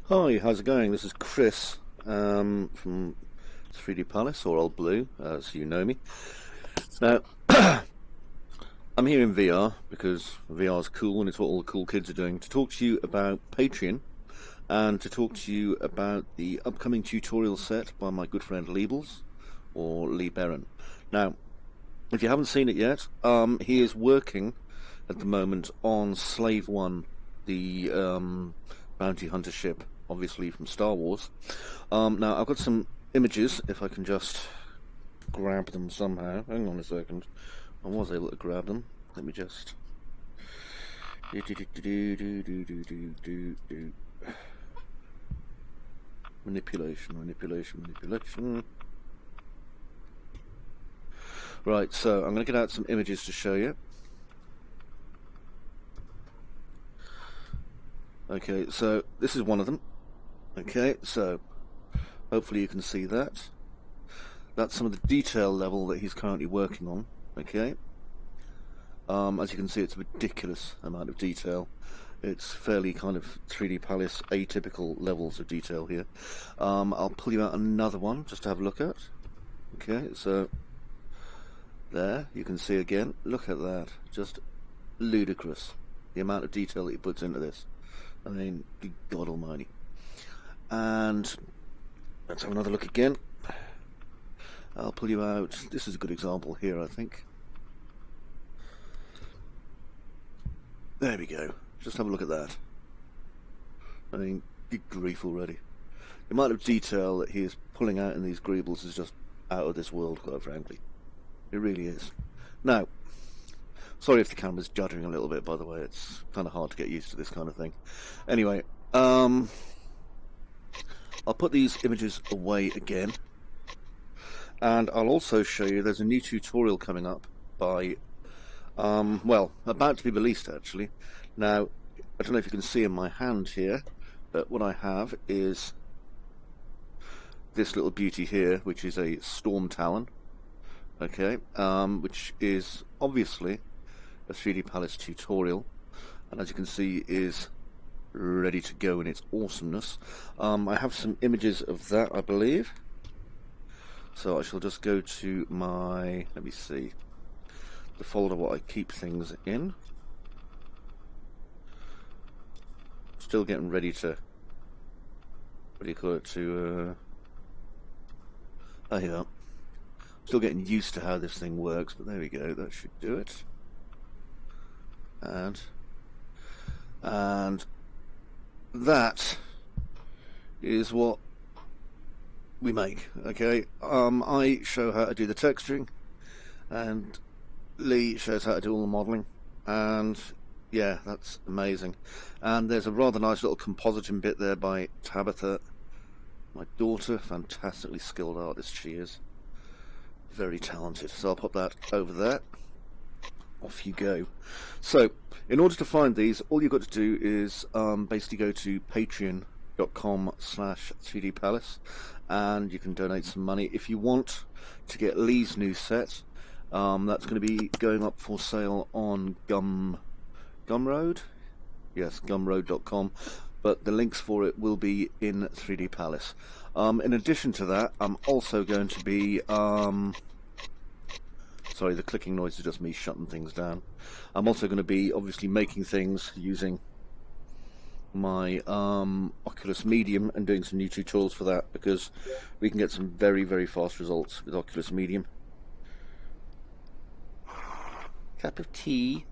Hi, how's it going? This is Chris from 3D Palace, or Old Blue, as you know me. Now, I'm here in VR because VR is cool and it's what all the cool kids are doing, to talk to you about Patreon and to talk to you about the upcoming tutorial set by my good friend Leebles, or Lee Barron. Now, if you haven't seen it yet, he is working at the moment on Slave One, the bounty hunter ship, obviously from Star Wars. Now, I've got some images, if I can just grab them somehow. Hang on a second. I was able to grab them. Let me just... Manipulation. Right, so I'm going to get out some images to show you. Okay, so this is one of them. Okay, so hopefully you can see that. That's some of the detail level that he's currently working on. Okay, as you can see, it's a ridiculous amount of detail. It's fairly kind of 3D Palace atypical levels of detail here. I'll pull you out another one just to have a look at. Okay, so there you can see again. Look at that, just ludicrous, the amount of detail that he puts into this. I mean, good God Almighty. And let's have another look again. I'll pull you out. This is a good example here, I think. There we go. Just have a look at that. I mean, good grief already. The amount of detail that he is pulling out in these greebles is just out of this world, quite frankly. It really is. Now, sorry if the camera's juddering a little bit, by the way. It's kind of hard to get used to this kind of thing. Anyway, I'll put these images away again, and I'll also show you there's a new tutorial coming up by, well, about to be released actually. Now, I don't know if you can see in my hand here, but what I have is this little beauty here, which is a Storm Talon, okay, which is obviously a 3D Palace tutorial, and as you can see is ready to go in its awesomeness. I have some images of that, I believe, so I shall just go to my, let me see, the folder what I keep things in. Still getting ready to, what do you call it, to oh yeah, still getting used to how this thing works, but there we go, that should do it. And that is what we make. Okay, I show how to do the texturing, and Lee shows how to do all the modeling, and yeah, that's amazing. And there's a rather nice little compositing bit there by Tabitha, my daughter. Fantastically skilled artist she is, very talented. So I'll pop that over there. Off you go. So in order to find these, all you've got to do is basically go to patreon.com/3dpalace, and you can donate some money if you want to get Lee's new set. That's going to be going up for sale on Gumroad, yes, gumroad.com, but the links for it will be in 3D Palace. In addition to that, I'm also going to be sorry, the clicking noise is just me shutting things down. I'm also going to be obviously making things using my Oculus Medium and doing some new tutorials for that, because we can get some very, very fast results with Oculus Medium. Cup of tea.